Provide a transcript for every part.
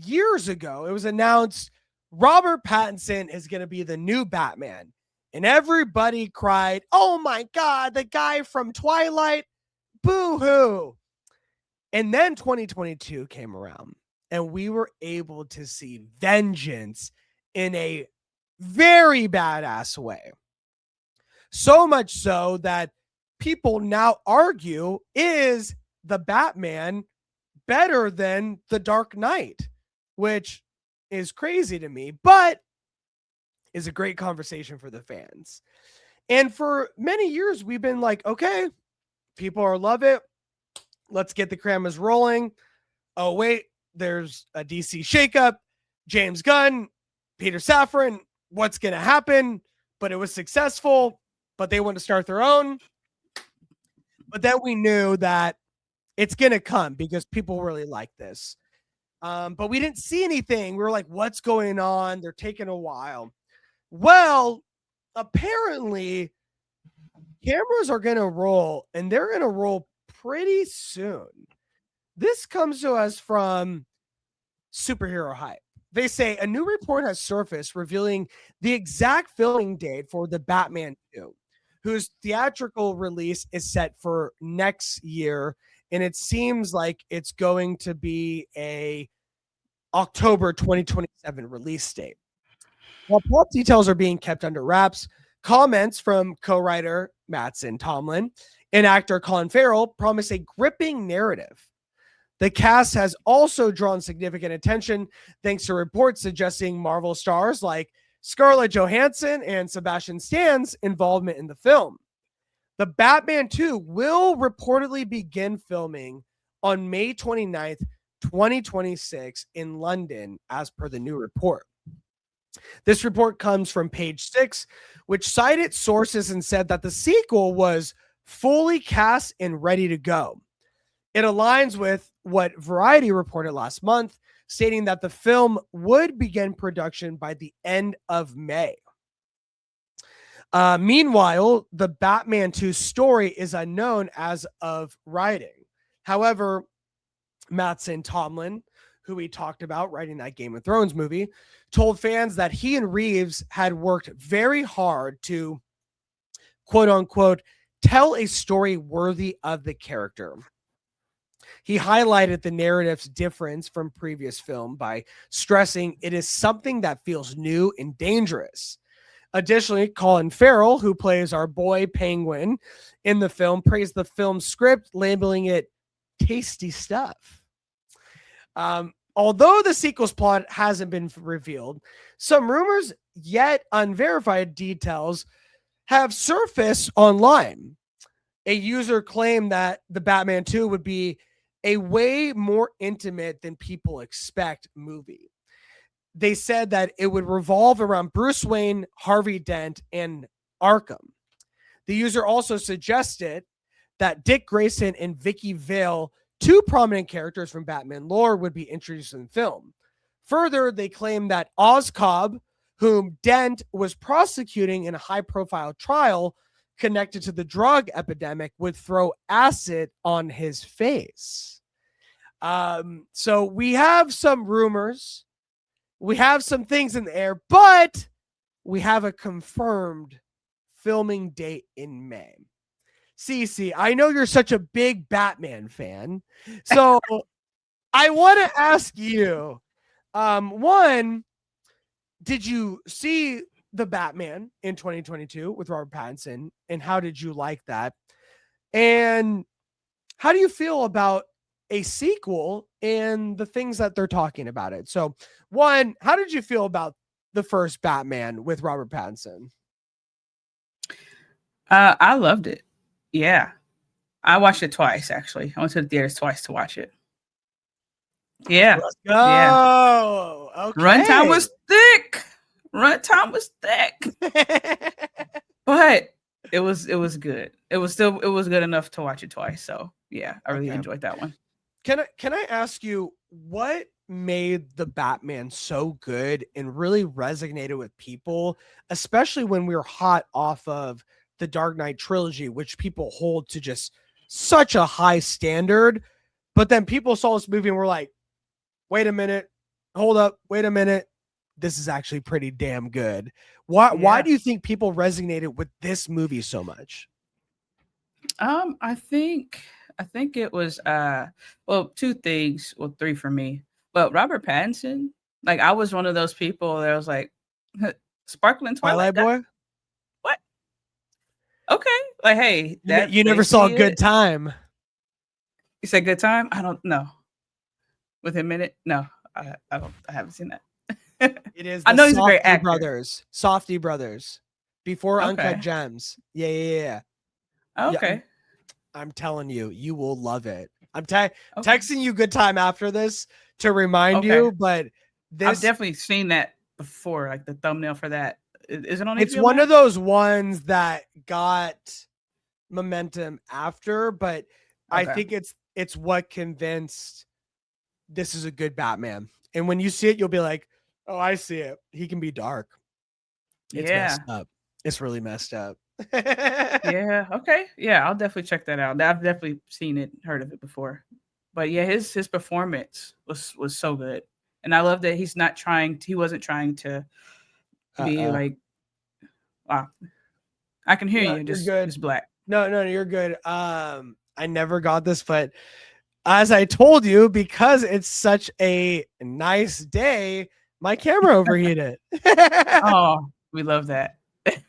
years ago, it was announced Robert Pattinson is going to be the new Batman. And everybody cried, "Oh my God, the guy from Twilight, boo-hoo." And then 2022 came around and we were able to see vengeance in a very badass way. So much so that people now argue, is the Batman better than the Dark Knight? Which is crazy to me, but is a great conversation for the fans. And for many years, we've been like, okay, people are love it. Let's get the cameras rolling. Oh, wait, there's a DC shakeup. James Gunn, Peter Safran, what's going to happen? But it was successful, but they want to start their own. But then we knew that it's going to come because people really like this. But we didn't see anything. We were like, what's going on? They're taking a while. Well, apparently cameras are going to roll, and they're going to roll pretty soon. This comes to us from Superhero Hype. They say a new report has surfaced revealing the exact filming date for the Batman 2, whose theatrical release is set for next year. And it seems like it's going to be a October 2027 release date. While plot details are being kept under wraps, comments from co-writer Mattson Tomlin and actor Colin Farrell promise a gripping narrative. The cast has also drawn significant attention thanks to reports suggesting Marvel stars like Scarlett Johansson and Sebastian Stan's involvement in the film. The Batman 2 will reportedly begin filming on May 29th, 2026 in London, as per the new report. This report comes from Page 6, which cited sources and said that the sequel was fully cast and ready to go. It aligns with what Variety reported last month, stating that the film would begin production by the end of May. Meanwhile, the Batman 2 story is unknown as of writing. However, Mattson Tomlin, who we talked about writing that Game of Thrones movie, told fans that he and Reeves had worked very hard to, quote unquote, tell a story worthy of the character. He highlighted the narrative's difference from previous film by stressing it is something that feels new and dangerous. Additionally, Colin Farrell, who plays our boy Penguin in the film, praised the film's script, labeling it tasty stuff. Although the sequel's plot hasn't been revealed, some rumors, yet unverified details, have surfaced online. A user claimed that the Batman 2 would be a way more intimate than people expect movie. They said that it would revolve around Bruce Wayne, Harvey Dent, and Arkham. The user also suggested that Dick Grayson and Vicky Vale, two prominent characters from Batman lore, would be introduced in the film. Further, they claim that Oscorp, whom Dent was prosecuting in a high-profile trial connected to the drug epidemic, would throw acid on his face. So we have some rumors. We have some things in the air, but we have a confirmed filming date in May. Cece, I know you're such a big Batman fan, so I want to ask you, one, did you see the Batman in 2022 with Robert Pattinson, and how did you like that? And how do you feel about a sequel and the things that they're talking about it? So, one, how did you feel about the first Batman with Robert Pattinson? I loved it. Yeah. I watched it twice, actually. I went to the theaters twice to watch it. Yeah. Let's go. Yeah. Okay. Runtime was thick. But it was good. It was good enough to watch it twice. So yeah, I really enjoyed that one. Can I ask you what made the Batman so good and really resonated with people, especially when we were hot off of the Dark Knight trilogy, which people hold to just such a high standard, but then people saw this movie and were like, wait a minute, hold up, wait a minute. This is actually pretty damn good. Why Yeah. do you think people resonated with this movie so much? I think it was well, two things, well, three for me. But Robert Pattinson, like I was one of those people that was like, Sparkling Twilight Twilight guy? Boy? What? Okay. Like, hey, that You never saw a basically Good it. Time. You said good time? I don't know. Within a minute? No, I haven't seen that. It is I the know he's a great Softy actor. Brothers. Softy Brothers. Before Uncut Okay. Gems. Yeah. Yeah, Okay. I'm telling you, you will love it. I'm Okay. texting you Good Time after this to remind Okay. you, but I've this definitely seen that before, like the thumbnail for that. Is it on it's HBO one of Max? those ones that got momentum after, but I Okay. think it's what convinced this is a good Batman. And when you see it, you'll be like, "Oh, I see it. He can be dark. It's Yeah. messed up. It's really messed up." Yeah. Okay. Yeah, I'll definitely check that out. I've definitely seen it, heard of it before. But yeah, his performance was so good. And I love that he wasn't trying to be Uh-oh. like, wow, I can hear No, you, you're good. just black. No, you're good. I never got this, but as I told you, because it's such a nice day, my camera overheated. Oh, we love that.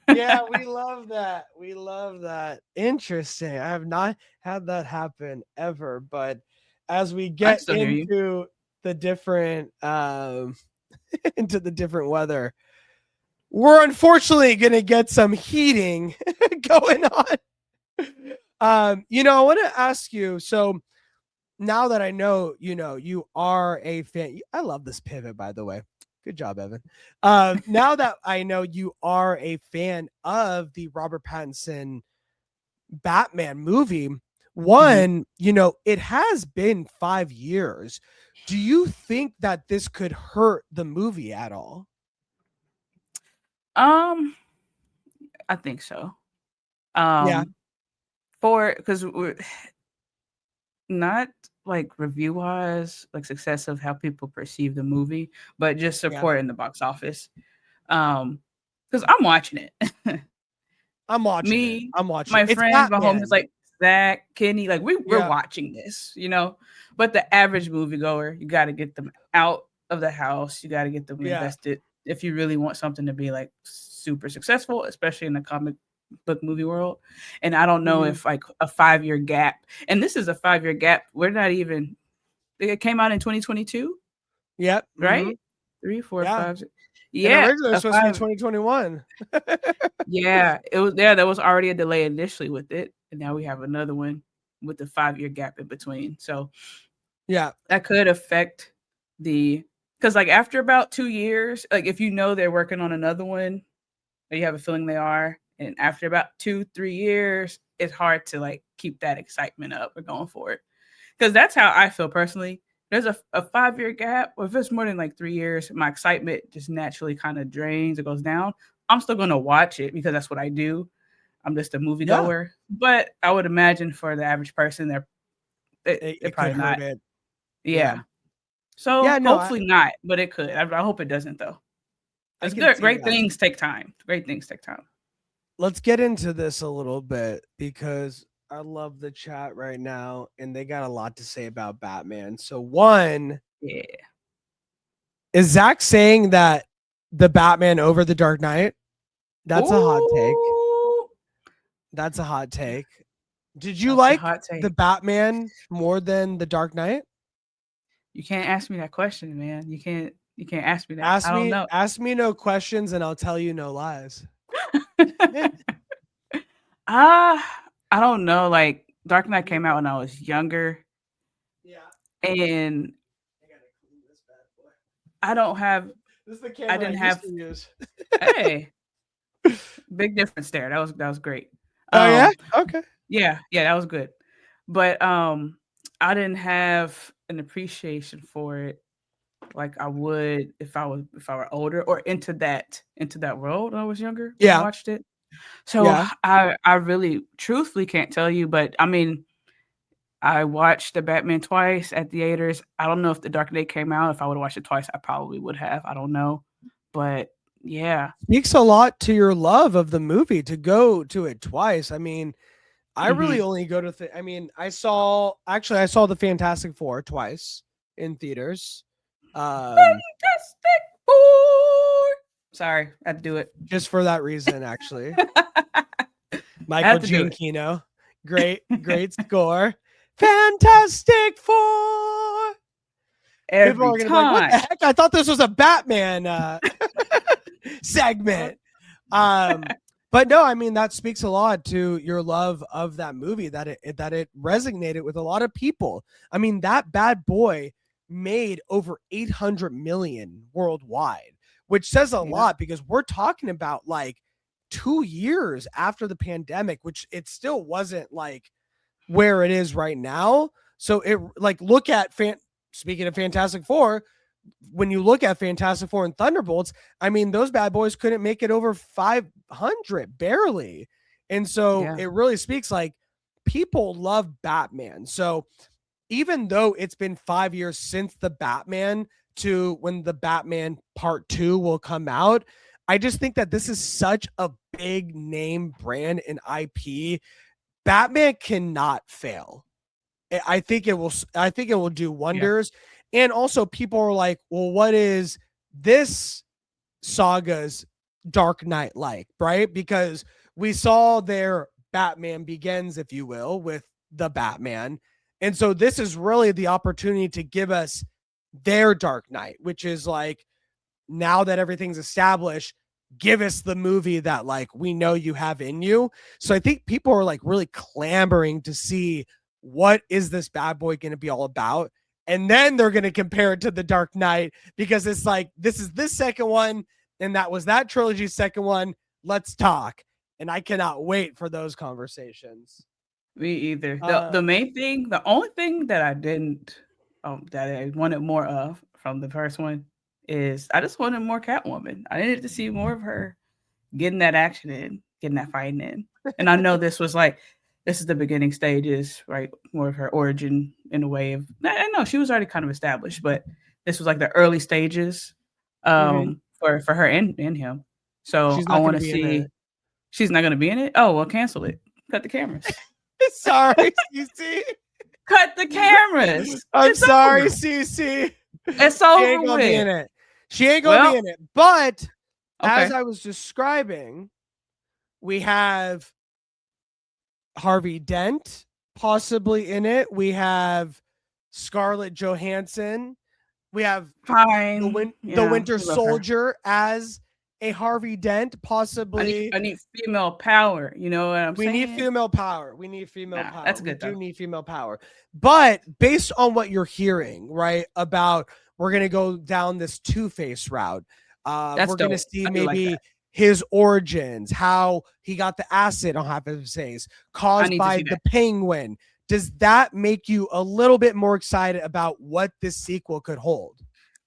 Yeah, we love that. We love that. Interesting. I have not had that happen ever, but as we I can get still hear you. into the different into the different weather, we're unfortunately going to get some heating going on. I want to ask you, so now that I know, you are a fan. I love this pivot, by the way. Good job, Evan. Now that I know you are a fan of the Robert Pattinson Batman movie, Mhm. one, it has been 5 years. Do you think that this could hurt the movie at all? Um, I think so. Yeah, Um, for because we're not like review wise, like success of how people perceive the movie, but just yeah. support in the box office. Because I'm watching it. I'm watching it. Me, I'm watching it. my It's friends, my homies, Batman. like Zach, Kenny, like we're Yeah, watching this, you know. But the average moviegoer, you got to get them out of the house. You got to get them yeah. invested if you really want something to be like super successful, especially in the comic book movie world. And I don't know Mhm. if like a 5 year gap, and this is a 5 year gap. We're not even. It came out in 2022, Yep. right? Mhm. 3, 4, Yeah. 5. And Yeah, originally it was a supposed to be 5. 2021. Yeah, it was there. There was already a delay initially with it, and now we have another one with the 5 year gap in between. So Yeah. that could affect the because like after about 2 years, like if you know they're working on another one, or you have a feeling they are, and after about 2, 3 years, it's hard to like keep that excitement up or going for it. Because that's how I feel personally. There's a 5 year gap, or if it's more than like 3 years, my excitement just naturally kind of drains or goes down. I'm still gonna watch it because that's what I do. I'm just a Yeah. moviegoer. But I would imagine for the average person, they're It could probably hurt not. it. Yeah. Yeah. So Yeah, no, hopefully not, but it could. I hope it doesn't though. I Because can good, see great that. things take time. Great things take time. Let's get into this a little bit because I love the chat right now and they got a lot to say about Batman. So one, Yeah. is Zach saying that the Batman over the Dark Knight? That's a hot take. Ooh, That's a hot take. Did you that's a like hot the take. Batman more than the Dark Knight? You can't ask me that question, man. You can't ask me that. Ask I don't me know. ask me no questions and I'll tell you no lies. I don't know. Like Dark Knight came out when I was younger, Yeah. and I gotta clean this bad boy. I don't have. This is the I camera I didn't used have. to use. Hey, big difference there. That was great. Oh yeah? Um, Okay. yeah, that was good. But I didn't have an appreciation for it like I would if I were older or into that world when I was younger when I Yeah. watched it. So Yeah. I really truthfully can't tell you, but I mean I watched the Batman twice at theaters. I don't know if The Dark Knight came out. If I would have watched it twice, I probably would have. I don't know. But yeah. Speaks a lot to your love of the movie to go to it twice. I mean, I really Hmm. only go to I mean, I saw the Fantastic Four twice in theaters. Um Fantastic Four. Sorry, I had to do it. just for that reason actually. I Michael had to do it. Giacchino. Great score. Fantastic Four. People Every are gonna be like, "What the time. heck? I thought this was a Batman segment." But no, I mean that speaks a lot to your love of that movie that it resonated with a lot of people. I mean that Bad Boy made over 800 million worldwide, which says a Yeah. lot because we're talking about like 2 years after the pandemic, which it still wasn't like where it is right now. So it like look at speaking of Fantastic Four, when you look at Fantastic Four and Thunderbolts, I mean, those bad boys couldn't make it over 500 barely. And so Yeah. it really speaks like people love Batman. So even though it's been 5 years since the Batman to when the Batman part two will come out, I just think that this is such a big name brand and IP. Batman cannot fail. I think it will do Yeah. wonders. And also people are like, well, what is this saga's Dark Knight like, right? Because we saw their Batman Begins, if you will, with the Batman. And so this is really the opportunity to give us their Dark Knight, which is like now that everything's established, give us the movie that like we know you have in you. So I think people are like really clamoring to see what is this Bad Boy going to be all about. And then they're going to compare it to the Dark Knight because it's like this is this second one and that was that trilogy's second one. Let's talk. And I cannot wait for those conversations. Me either. Uh The main thing, the only thing that I didn't that I wanted more of from the first one is I just wanted more Catwoman. I needed to see more of her getting that action in, getting that fighting in. And I know this is the beginning stages, right? More of her origin in a way of I know she was already kind of established, but this was like the early stages mhm. for her and him. So She's I not going want to to be in it. see she's not gonna be in it. Oh well, cancel it. Cut the cameras. Sorry, CC. Cut the cameras. I'm It's sorry, over. CC. It's She ain't over gonna be with. in it. She ain't gonna be Well, in it. But as okay. I was describing, we have Harvey Dent possibly in it. We have Scarlett Johansson. We have Fine. the Yeah, Winter we love her. Soldier as a Harvey Dent, possibly. I need female power. You know what I'm We need saying? female power. We need female Nah, power. that's We good do though. need female power. But based on what you're hearing, right, about we're going to go down this Two-Face route. That's We're going to dope. see I do like that. maybe his origins, how he got the acid on half of his face I caused need to by see the that. penguin. Does that make you a little bit more excited about what this sequel could hold?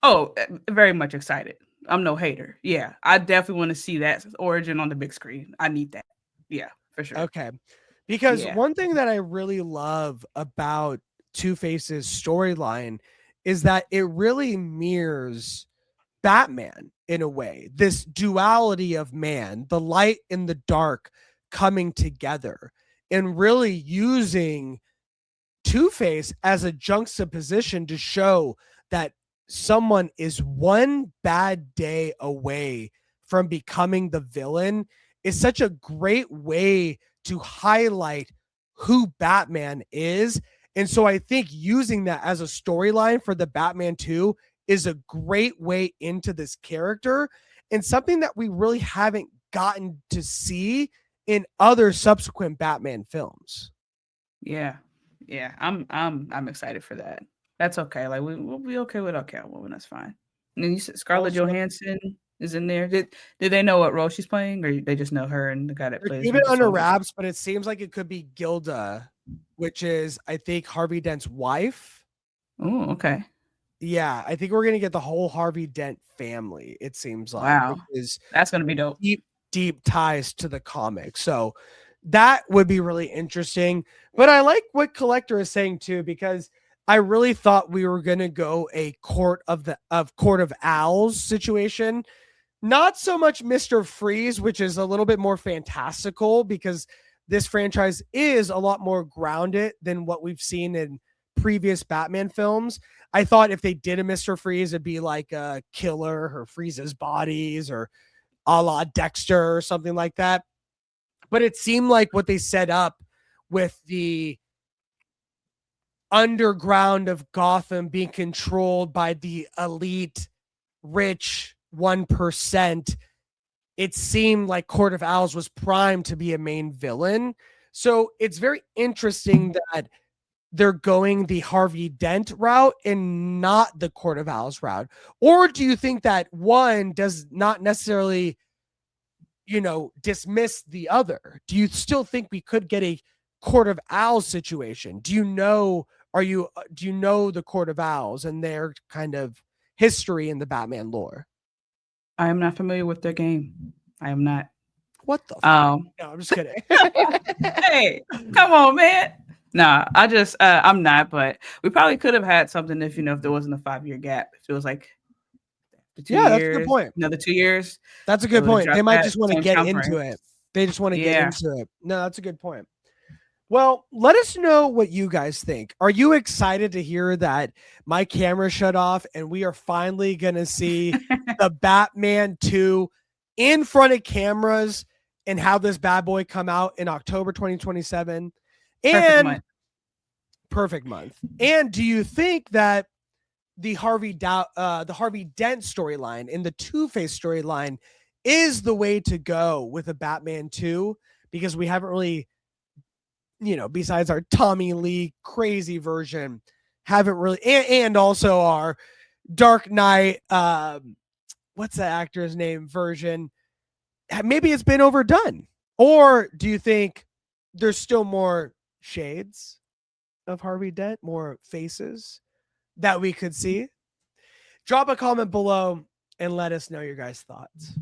Oh, very much excited. I'm no hater. Yeah, I definitely want to see that origin on the big screen. I need that. Yeah, for sure. Okay. Because Yeah. one thing that I really love about Two Face's storyline is that it really mirrors Batman in a way. This duality of man, the light and the dark coming together, and really using Two Face as a juxtaposition to show that someone is one bad day away from becoming the villain is such a great way to highlight who Batman is. And so I think using that as a storyline for the Batman 2 is a great way into this character and something that we really haven't gotten to see in other subsequent Batman films. Yeah. Yeah. I'm excited for that. That's okay. Like we'll be okay without Catwoman. That's fine. And then you said Scarlett Also, Johansson is in there. Did they know what role she's playing, or they just know her and the guy that they're plays keeping it Winter under Soldier? wraps, but it seems like it could be Gilda, which is, I think, Harvey Dent's wife. Oh, okay. Yeah, I think we're gonna get the whole Harvey Dent family. It seems like, which Wow. is That's gonna be dope. deep, deep ties to the comic. So That would be really interesting. But I like what Collector is saying too, because I really thought we were gonna go a Court of Owls situation. Not so much Mr. Freeze, which is a little bit more fantastical because this franchise is a lot more grounded than what we've seen in previous Batman films. I thought if they did a Mr. Freeze, it'd be like a killer or freezes bodies or a la Dexter or something like that. But it seemed like what they set up with the underground of Gotham being controlled by the elite, rich 1%, it seemed like Court of Owls was primed to be a main villain. So it's very interesting that they're going the Harvey Dent route and not the Court of Owls route. Or do you think that one does not necessarily, dismiss the other? Do you still think we could get a Court of Owls situation? Do you know the Court of Owls and their kind of history in the Batman lore? I am not familiar with their game. I am not. What the fuck? No, I'm just kidding. Hey, come on, man. Nah, I'm not, but we probably could have had something if there wasn't a 5-year gap. If it was like the 2 years, that's a good point. Another 2 years. That's a good point. They might just want to get into it. They just want to get Yeah. into it. No, that's a good point. Well, let us know what you guys think. Are you excited to hear that my camera shut off and we are finally going to see the Batman 2 in front of cameras and have this bad boy come out in October 2027? Perfect month. And do you think that the Harvey Dent storyline and the Two-Face storyline is the way to go with a Batman 2? Because we haven't really, besides our Tommy Lee crazy version, haven't really, and also our Dark Knight, what's the actor's name version? Maybe it's been overdone. Or do you think there's still more shades of Harvey Dent, more faces that we could see? Drop a comment below and let us know your guys' thoughts.